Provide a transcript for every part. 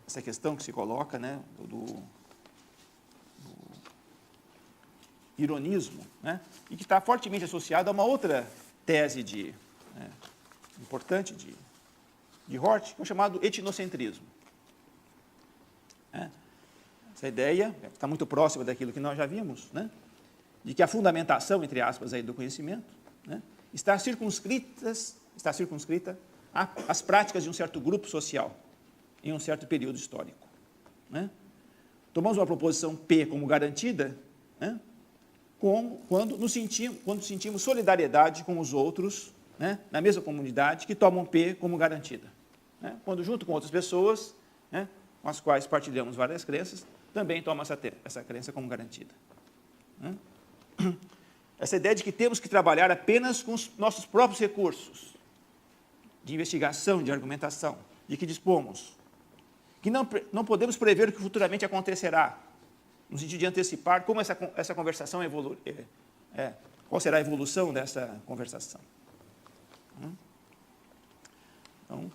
Essa questão que se coloca, né, do ironismo, né, e que está fortemente associado a uma outra tese importante de Hort, que é o chamado etnocentrismo. Essa ideia está muito próxima daquilo que nós já vimos, né, de que a fundamentação, entre aspas, aí, do conhecimento, né, está circunscrita às práticas de um certo grupo social, em um certo período histórico. Né? Tomamos uma proposição P como garantida, né, quando sentimos solidariedade com os outros, né, na mesma comunidade, que tomam P como garantida. Né? Quando, junto com outras pessoas, né, com as quais partilhamos várias crenças, também tomam essa crença como garantida. Né? Essa ideia de que temos que trabalhar apenas com os nossos próprios recursos de investigação, de argumentação, de que dispomos, que não podemos prever o que futuramente acontecerá, no sentido de antecipar como essa conversação qual será a evolução dessa conversação. Então,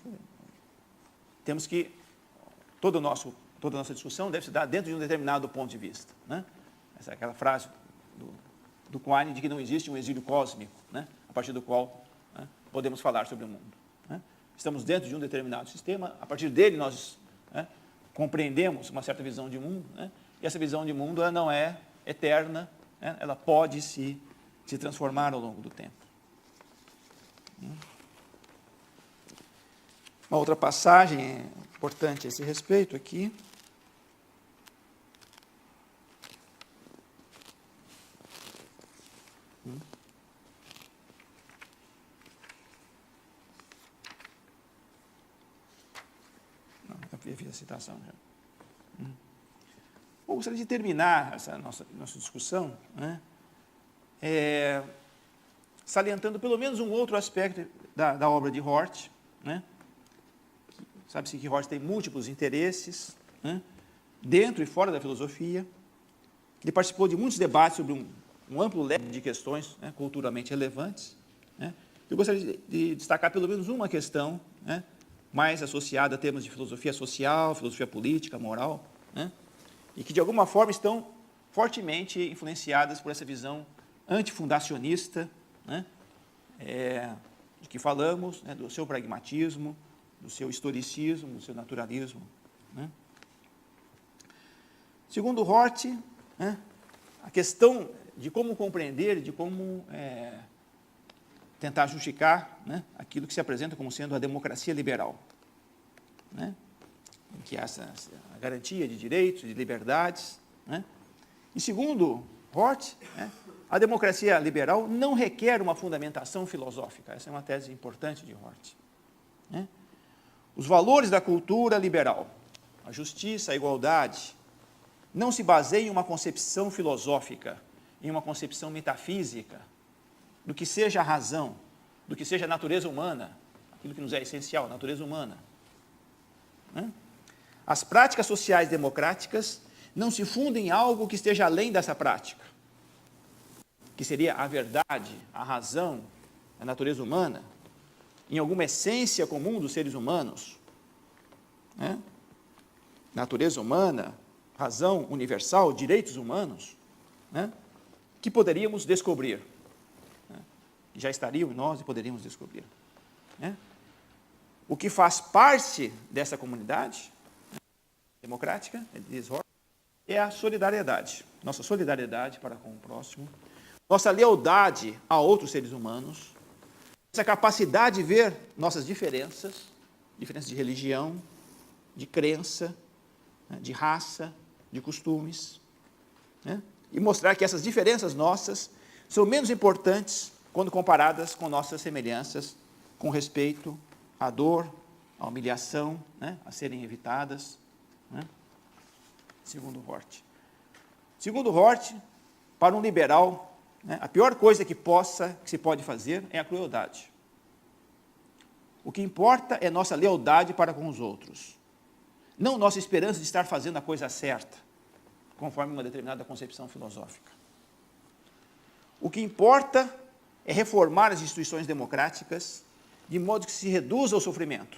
temos que, toda a nossa discussão deve se dar dentro de um determinado ponto de vista. Né? Essa é aquela frase do Quine de que não existe um exílio cósmico, né, a partir do qual, né, podemos falar sobre o mundo. Né? Estamos dentro de um determinado sistema, a partir dele nós, né, compreendemos uma certa visão de mundo, né, e essa visão de mundo ela não é eterna, né, ela pode se transformar ao longo do tempo. Uma outra passagem importante a esse respeito aqui. Eu fiz a citação já. Eu gostaria de terminar essa nossa discussão, né, salientando pelo menos um outro aspecto da obra de Hort. Né? Sabe-se que Hort tem múltiplos interesses, né, dentro e fora da filosofia. Ele participou de muitos debates sobre um amplo leque de questões, né, culturalmente relevantes. Né? Eu gostaria de destacar pelo menos uma questão, né, mais associada a temas de filosofia social, filosofia política, moral, né, e que, de alguma forma, estão fortemente influenciadas por essa visão antifundacionista, né, de que falamos, né, do seu pragmatismo, do seu historicismo, do seu naturalismo. Né. Segundo Hort, né, a questão de como compreender, de como tentar justificar, né, aquilo que se apresenta como sendo a democracia liberal, né, que é a garantia de direitos, de liberdades. Né. E segundo Hort, né, a democracia liberal não requer uma fundamentação filosófica. Essa é uma tese importante de Hort. Né. Os valores da cultura liberal, a justiça, a igualdade, não se baseiam em uma concepção filosófica, em uma concepção metafísica, do que seja a razão, do que seja a natureza humana, aquilo que nos é essencial, a natureza humana. Né? As práticas sociais democráticas não se fundem em algo que esteja além dessa prática, que seria a verdade, a razão, a natureza humana, em alguma essência comum dos seres humanos. Né? Natureza humana, razão universal, direitos humanos, né, que poderíamos descobrir. Né, que já estariam em nós e poderíamos descobrir. Né. O que faz parte dessa comunidade, né, democrática, diz Hort, é a solidariedade. Nossa solidariedade para com o próximo, nossa lealdade a outros seres humanos, essa capacidade de ver nossas diferenças de religião, de crença, de raça, de costumes, né? E mostrar que essas diferenças nossas são menos importantes quando comparadas com nossas semelhanças, com respeito à dor, à humilhação, né, a serem evitadas, né? Segundo Hort. Segundo Hort, para um liberal, né, a pior coisa que se pode fazer é a crueldade. O que importa é nossa lealdade para com os outros. não nossa esperança de estar fazendo a coisa certa, conforme uma determinada concepção filosófica. O que importa é reformar as instituições democráticas de modo que se reduza o sofrimento,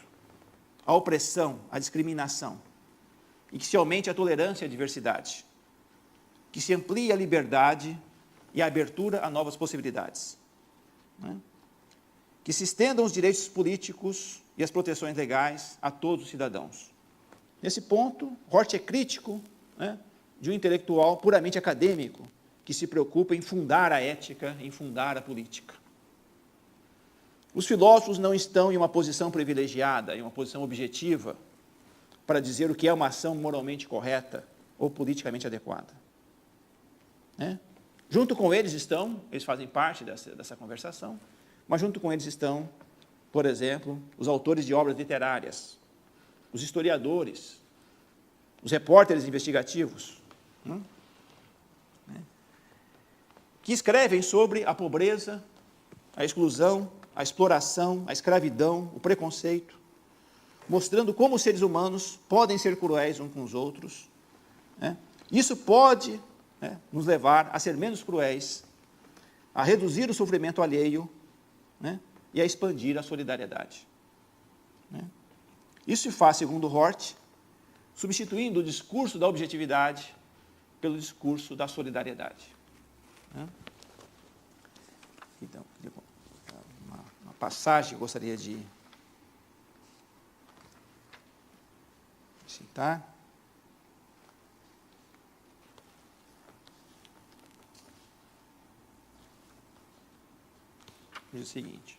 a opressão, a discriminação, e que se aumente a tolerância e a diversidade, que se amplie a liberdade e a abertura a novas possibilidades, né? Que se estendam os direitos políticos e as proteções legais a todos os cidadãos. Nesse ponto, Hort é crítico, né, de um intelectual puramente acadêmico, que se preocupa em fundar a ética, em fundar a política. Os filósofos não estão em uma posição privilegiada, em uma posição objetiva, para dizer o que é uma ação moralmente correta ou politicamente adequada, né? Junto com eles estão, eles fazem parte dessa conversação, mas junto com eles estão, por exemplo, os autores de obras literárias, os historiadores, os repórteres investigativos, que escrevem sobre a pobreza, a exclusão, a exploração, a escravidão, o preconceito, mostrando como os seres humanos podem ser cruéis uns com os outros, né? Isso pode, né, nos levar a ser menos cruéis, a reduzir o sofrimento alheio, né, e a expandir a solidariedade, né? Isso se faz, segundo Hort, substituindo o discurso da objetividade pelo discurso da solidariedade, né? Então, uma passagem que eu gostaria de citar. Diz o seguinte: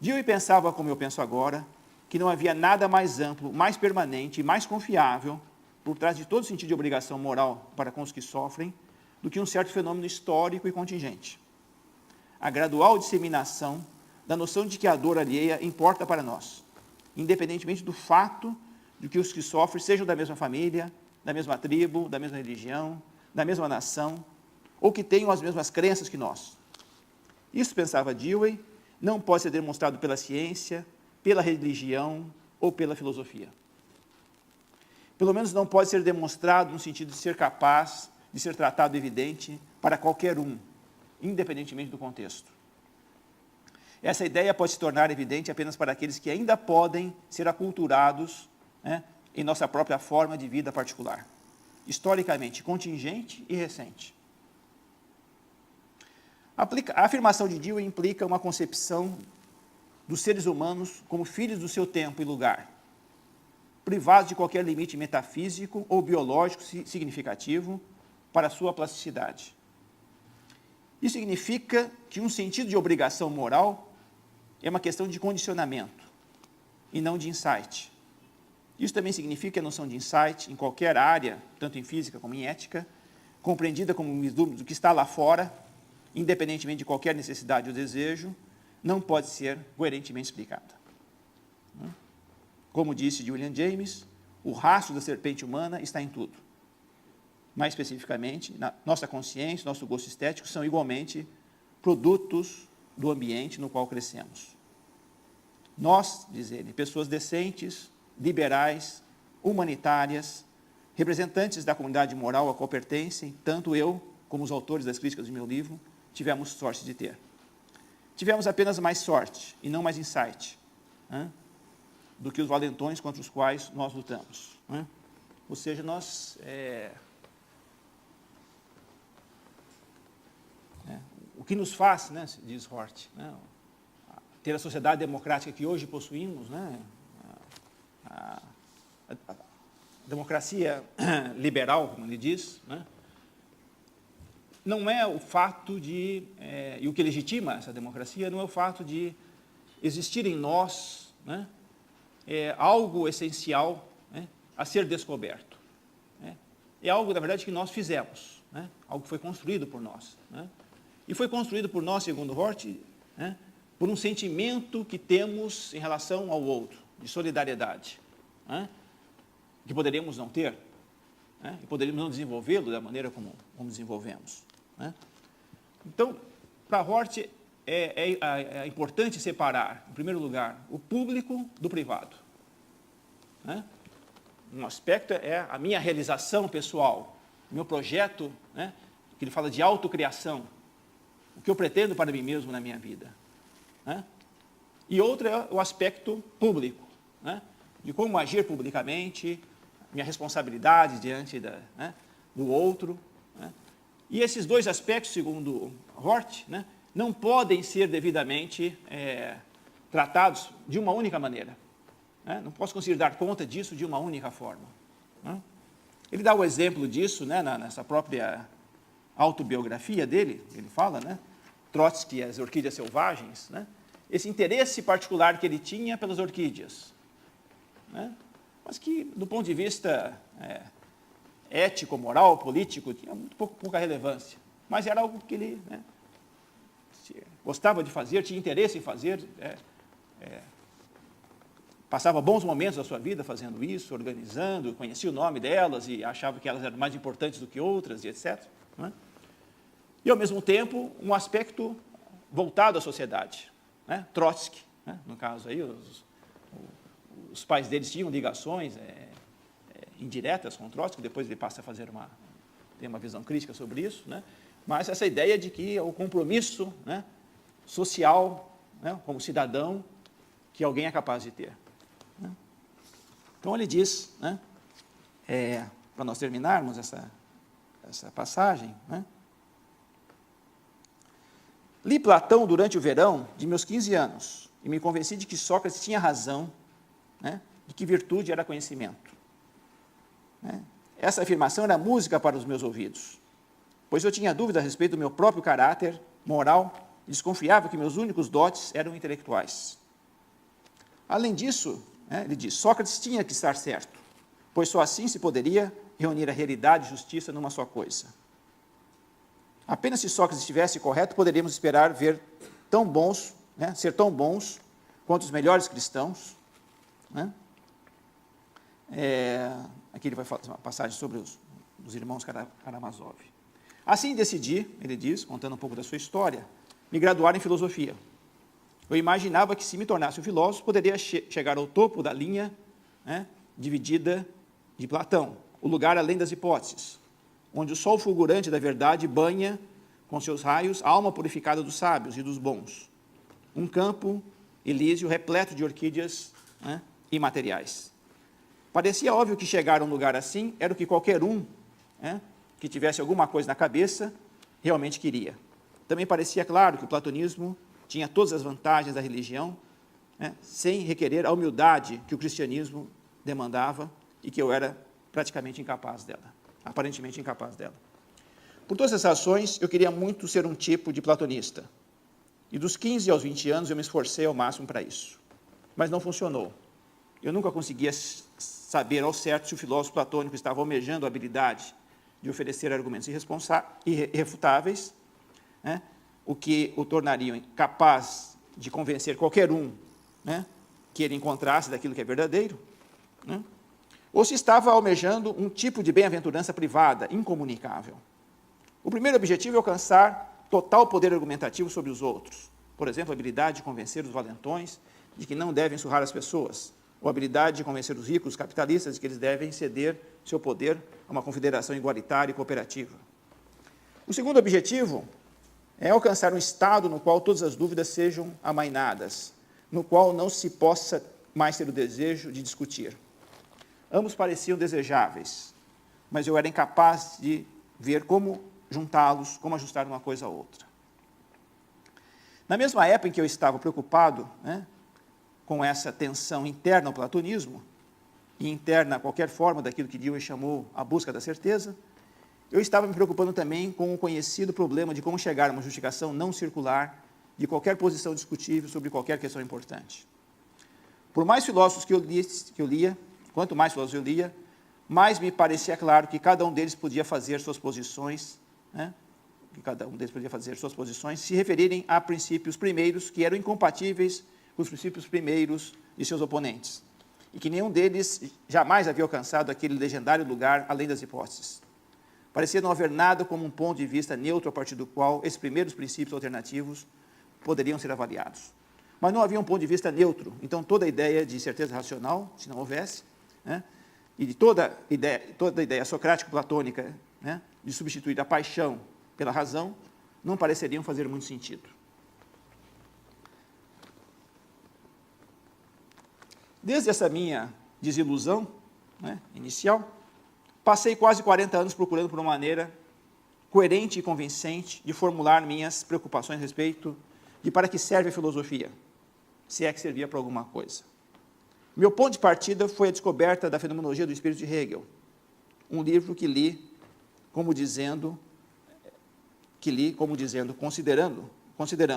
Dewey pensava, como eu penso agora, que não havia nada mais amplo, mais permanente e mais confiável, por trás de todo sentido de obrigação moral para com os que sofrem, do que um certo fenômeno histórico e contingente. A gradual disseminação da noção de que a dor alheia importa para nós, independentemente do fato de que os que sofrem sejam da mesma família, da mesma tribo, da mesma religião, da mesma nação, ou que tenham as mesmas crenças que nós. Isso, pensava Dewey, não pode ser demonstrado pela ciência, pela religião ou pela filosofia. Pelo menos não pode ser demonstrado no sentido de ser capaz de ser tratado evidente para qualquer um, independentemente do contexto. Essa ideia pode se tornar evidente apenas para aqueles que ainda podem ser aculturados, né, em nossa própria forma de vida particular, historicamente contingente e recente. A afirmação de Dewey implica uma concepção dos seres humanos como filhos do seu tempo e lugar, privados de qualquer limite metafísico ou biológico significativo para a sua plasticidade. Isso significa que um sentido de obrigação moral é uma questão de condicionamento e não de insight. Isso também significa que a noção de insight, em qualquer área, tanto em física como em ética, compreendida como um vislumbre do que está lá fora, independentemente de qualquer necessidade ou desejo, não pode ser coerentemente explicada. Como disse William James, o rastro da serpente humana está em tudo. Mais especificamente, nossa consciência, nosso gosto estético são igualmente produtos do ambiente no qual crescemos. Nós, diz ele, pessoas decentes, liberais, humanitárias, representantes da comunidade moral a qual pertencem, tanto eu como os autores das críticas do meu livro, tivemos sorte de ter. Tivemos apenas mais sorte, e não mais insight, do que os valentões contra os quais nós lutamos. Ou seja, nós... o que nos faz, né, diz Hort, né, ter a sociedade democrática que hoje possuímos, né, a democracia liberal, como ele diz, né, não é o fato de, e o que legitima essa democracia, não é o fato de existir em nós, né, algo essencial, né, a ser descoberto. Né. É algo, na verdade, que nós fizemos, né, algo que foi construído por nós. Né, e foi construído por nós, segundo Hort, né, por um sentimento que temos em relação ao outro, de solidariedade, né, que poderíamos não ter, né, e poderíamos não desenvolvê-lo da maneira como desenvolvemos. Né. Então, para Hort, é importante separar, em primeiro lugar, o público do privado. né? Um aspecto é a minha realização pessoal, meu projeto, né? Que ele fala de autocriação, o que eu pretendo para mim mesmo na minha vida, né? E outro é o aspecto público, né? De como agir publicamente, minha responsabilidade diante né, do outro, né? E esses dois aspectos, segundo Hort, né, não podem ser devidamente tratados de uma única maneira, né? Não posso conseguir dar conta disso de uma única forma, né? Ele dá o exemplo disso, né, nessa própria autobiografia dele, ele fala, né, Trotsky e as orquídeas selvagens, né, esse interesse particular que ele tinha pelas orquídeas, né, mas que, do ponto de vista ético, moral, político, tinha muito pouca relevância, mas era algo que ele, né, gostava de fazer, tinha interesse em fazer, passava bons momentos da sua vida fazendo isso, organizando, conhecia o nome delas e achava que elas eram mais importantes do que outras, e etc., né? E, ao mesmo tempo, um aspecto voltado à sociedade, né? Trotsky, né? No caso aí, os pais deles tinham ligações indiretas com Trotsky, depois ele passa a ter uma visão crítica sobre isso, né? Mas essa ideia de que o compromisso, né, social, né, como cidadão, que alguém é capaz de ter, né? Então ele diz, né, para nós terminarmos essa passagem, né, li Platão durante o verão de meus 15 anos e me convenci de que Sócrates tinha razão, né, de que virtude era conhecimento, né? Essa afirmação era música para os meus ouvidos, pois eu tinha dúvida a respeito do meu próprio caráter moral e desconfiava que meus únicos dotes eram intelectuais. Além disso, né, ele diz, Sócrates tinha que estar certo, pois só assim se poderia reunir a realidade e justiça numa só coisa. Apenas se Sócrates estivesse correto, poderíamos esperar ver tão bons, né, ser tão bons quanto os melhores cristãos, né? Aqui ele vai falar uma passagem sobre os irmãos Karamazov. Assim decidi, ele diz, contando um pouco da sua história, me graduar em filosofia. Eu imaginava que, se me tornasse um filósofo, poderia chegar ao topo da linha, né, dividida de Platão, o lugar além das hipóteses, onde o sol fulgurante da verdade banha com seus raios a alma purificada dos sábios e dos bons. Um campo elíseo repleto de orquídeas, né, imateriais. Parecia óbvio que chegar a um lugar assim era o que qualquer um, né, que tivesse alguma coisa na cabeça realmente queria. Também parecia claro que o platonismo tinha todas as vantagens da religião, né, sem requerer a humildade que o cristianismo demandava e que eu era praticamente incapaz dela, aparentemente incapaz dela. Por todas essas razões, eu queria muito ser um tipo de platonista. E dos 15 aos 20 anos eu me esforcei ao máximo para isso. Mas não funcionou. Eu nunca conseguia saber ao certo se o filósofo platônico estava almejando a habilidade de oferecer argumentos irrefutáveis, né, o que o tornariam capaz de convencer qualquer um, né, que ele encontrasse daquilo que é verdadeiro, né, ou se estava almejando um tipo de bem-aventurança privada, incomunicável. O primeiro objetivo é alcançar total poder argumentativo sobre os outros. Por exemplo, a habilidade de convencer os valentões de que não devem surrar as pessoas, ou a habilidade de convencer os ricos capitalistas de que eles devem ceder seu poder a uma confederação igualitária e cooperativa. O segundo objetivo é alcançar um estado no qual todas as dúvidas sejam amainadas, no qual não se possa mais ter o desejo de discutir. Ambos pareciam desejáveis, mas eu era incapaz de ver como juntá-los, como ajustar uma coisa a outra. Na mesma época em que eu estava preocupado, né, com essa tensão interna ao platonismo, e interna a qualquer forma daquilo que Dewey chamou a busca da certeza, eu estava me preocupando também com o conhecido problema de como chegar a uma justificação não circular de qualquer posição discutível sobre qualquer questão importante. Por mais filósofos que eu lia, quanto mais filósofos eu lia, mais me parecia claro que cada um deles podia fazer suas posições, né, se referirem a princípios primeiros que eram incompatíveis com os princípios primeiros de seus oponentes, e que nenhum deles jamais havia alcançado aquele legendário lugar além das hipóteses. Parecia não haver nada como um ponto de vista neutro a partir do qual esses primeiros princípios alternativos poderiam ser avaliados. Mas não havia um ponto de vista neutro, então toda a ideia de certeza racional, se não houvesse, né, e de toda ideia socrático-platônica, né, de substituir a paixão pela razão, não pareceriam fazer muito sentido. Desde essa minha desilusão, né, inicial, passei quase 40 anos procurando por uma maneira coerente e convincente de formular minhas preocupações a respeito de para que serve a filosofia, se é que servia para alguma coisa. Meu ponto de partida foi a descoberta da Fenomenologia do Espírito de Hegel, um livro que li como dizendo, considerando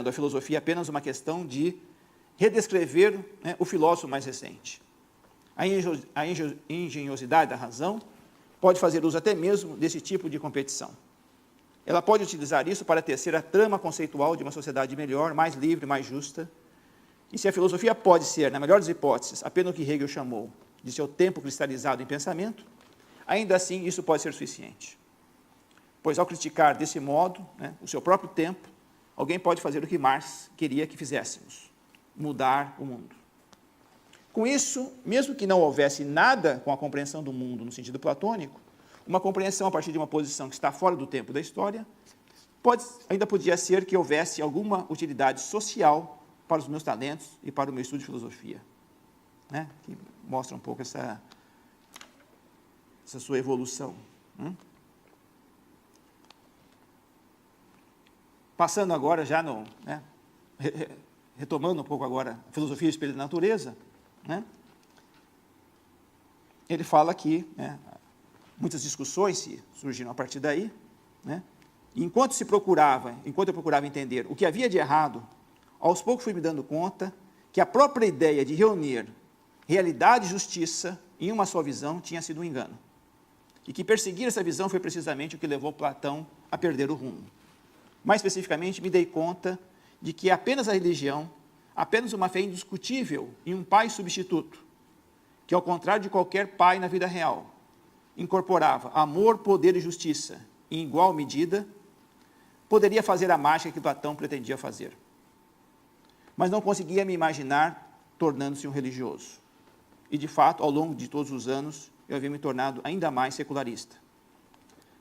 a filosofia apenas uma questão de redescrever, né, o filósofo mais recente. A engenhosidade da razão pode fazer uso até mesmo desse tipo de competição. Ela pode utilizar isso para tecer a trama conceitual de uma sociedade melhor, mais livre, mais justa. E se a filosofia pode ser, na melhor das hipóteses, apenas o que Hegel chamou de seu tempo cristalizado em pensamento, ainda assim isso pode ser suficiente. Pois ao criticar desse modo, né, o seu próprio tempo, alguém pode fazer o que Marx queria que fizéssemos, mudar o mundo. Com isso, mesmo que não houvesse nada com a compreensão do mundo no sentido platônico, uma compreensão a partir de uma posição que está fora do tempo da história, ainda podia ser que houvesse alguma utilidade social para os meus talentos e para o meu estudo de filosofia, né? Que mostra um pouco essa sua evolução. Passando agora já retomando um pouco agora a filosofia e o espelho da natureza, né? Ele fala que, né, muitas discussões surgiram a partir daí, né? E enquanto eu procurava entender o que havia de errado, aos poucos fui me dando conta que a própria ideia de reunir realidade e justiça em uma só visão tinha sido um engano. E que perseguir essa visão foi precisamente o que levou Platão a perder o rumo. Mais especificamente, me dei conta de que apenas a religião, apenas uma fé indiscutível em um pai substituto, que ao contrário de qualquer pai na vida real, incorporava amor, poder e justiça em igual medida, poderia fazer a mágica que Platão pretendia fazer. Mas não conseguia me imaginar tornando-se um religioso. E, de fato, ao longo de todos os anos, eu havia me tornado ainda mais secularista.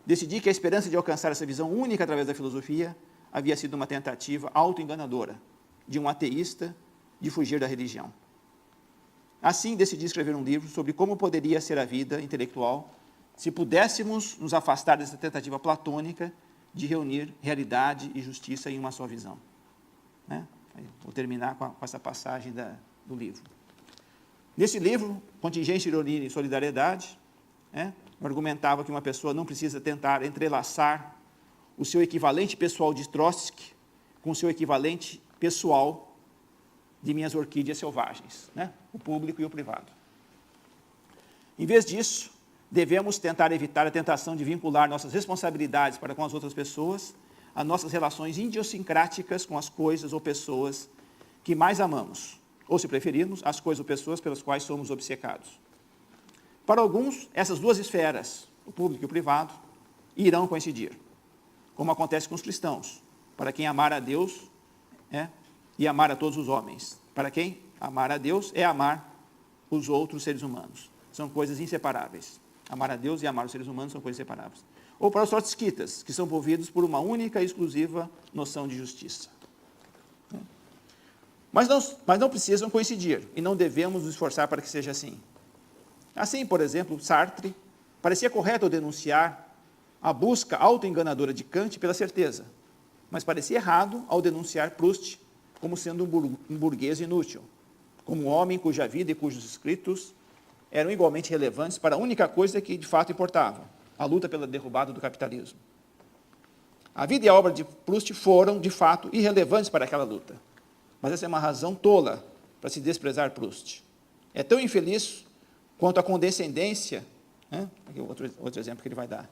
Decidi que a esperança de alcançar essa visão única através da filosofia havia sido uma tentativa autoenganadora de um ateísta de fugir da religião. Assim, decidi escrever um livro sobre como poderia ser a vida intelectual se pudéssemos nos afastar dessa tentativa platônica de reunir realidade e justiça em uma só visão. Né? Vou terminar com essa passagem do livro. Nesse livro, Contingência, Ironia e Solidariedade, né, eu argumentava que uma pessoa não precisa tentar entrelaçar o seu equivalente pessoal de Trotsky com o seu equivalente pessoal de minhas orquídeas selvagens, né, o público e o privado. Em vez disso, devemos tentar evitar a tentação de vincular nossas responsabilidades para com as outras pessoas a nossas relações idiosincráticas com as coisas ou pessoas que mais amamos, ou, se preferirmos, as coisas ou pessoas pelas quais somos obcecados. Para alguns, essas duas esferas, o público e o privado, irão coincidir, como acontece com os cristãos, para quem amar a Deus e amar a todos os homens. Para quem amar a Deus é amar os outros seres humanos. São coisas inseparáveis. Amar a Deus e amar os seres humanos são coisas inseparáveis. Ou para os trotskistas, que são movidos por uma única e exclusiva noção de justiça. Mas não precisam coincidir, e não devemos nos esforçar para que seja assim. Assim, por exemplo, Sartre parecia correto ao denunciar a busca autoenganadora de Kant pela certeza, mas parecia errado ao denunciar Proust como sendo um burguês inútil, como um homem cuja vida e cujos escritos eram igualmente relevantes para a única coisa que de fato importava, a luta pela derrubada do capitalismo. A vida e a obra de Proust foram, de fato, irrelevantes para aquela luta. Mas essa é uma razão tola para se desprezar Proust. É tão infeliz quanto a condescendência, né? Aqui outro exemplo que ele vai dar.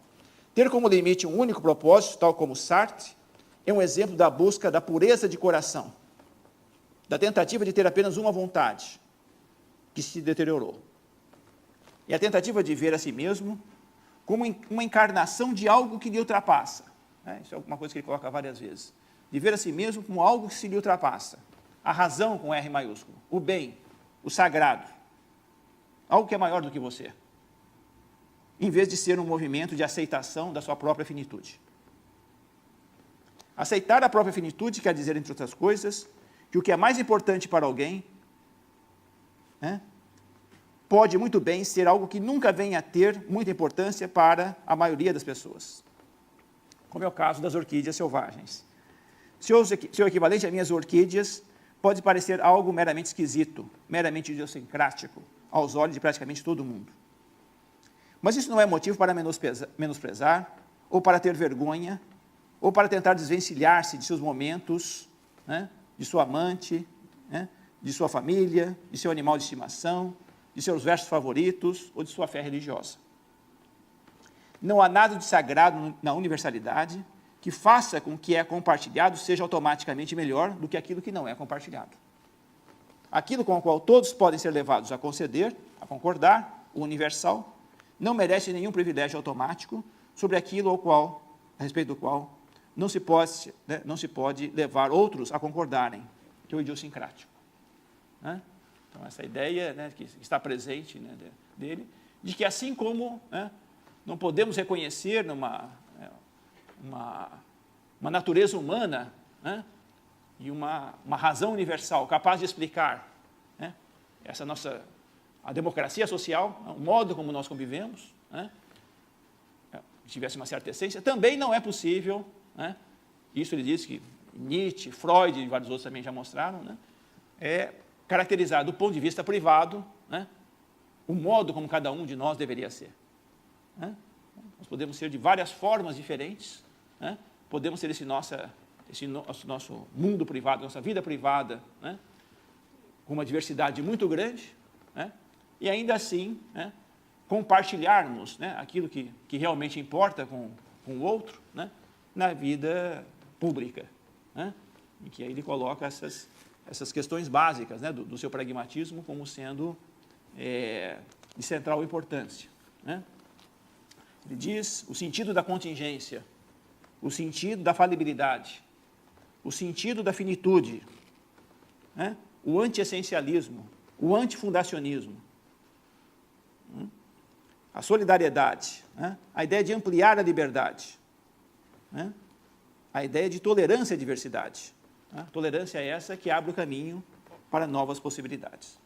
Ter como limite um único propósito, tal como Sartre, é um exemplo da busca da pureza de coração, da tentativa de ter apenas uma vontade, que se deteriorou. E a tentativa de ver a si mesmo como uma encarnação de algo que lhe ultrapassa. Isso é uma coisa que ele coloca várias vezes. De ver a si mesmo como algo que se lhe ultrapassa. A razão com R maiúsculo, o bem, o sagrado. algo que é maior do que você, em vez de ser um movimento de aceitação da sua própria finitude. Aceitar a própria finitude quer dizer, entre outras coisas, que o que é mais importante para alguém, né, pode muito bem ser algo que nunca venha a ter muita importância para a maioria das pessoas, como é o caso das orquídeas selvagens. Seu equivalente às minhas orquídeas pode parecer algo meramente esquisito, meramente idiosincrático, aos olhos de praticamente todo mundo. Mas isso não é motivo para menosprezar, ou para ter vergonha, ou para tentar desvencilhar-se de seus momentos, né, de sua amante, né, de sua família, de seu animal de estimação, de seus versos favoritos ou de sua fé religiosa. Não há nada de sagrado na universalidade que faça com que é compartilhado seja automaticamente melhor do que aquilo que não é compartilhado. Aquilo com o qual todos podem ser levados a conceder, a concordar, o universal, não merece nenhum privilégio automático sobre aquilo a respeito do qual não se pode levar outros a concordarem, que é o idiosincrático. Né? Então, essa ideia, né, que está presente, né, dele, de que assim como, né, não podemos reconhecer uma natureza humana, né, e uma razão universal capaz de explicar, né, a democracia social, o modo como nós convivemos, né, tivesse uma certa essência, também não é possível, né, isso ele diz que Nietzsche, Freud e vários outros também já mostraram, né, é caracterizar do ponto de vista privado, né, o modo como cada um de nós deveria ser. Né? Nós podemos ser de várias formas diferentes, né? Podemos ter esse nosso mundo privado, nossa vida privada, né, com uma diversidade muito grande, né, e ainda assim, né, compartilharmos, né, aquilo que realmente importa com o outro, né, na vida pública, né, em que aí ele coloca essas questões básicas, né, do seu pragmatismo como sendo de central importância. Né? Ele diz o sentido da contingência, o sentido da falibilidade, o sentido da finitude, né? O anti-essencialismo, o antifundacionismo, a solidariedade, né? A ideia de ampliar a liberdade, né? A ideia de tolerância à diversidade. A tolerância é essa que abre o caminho para novas possibilidades.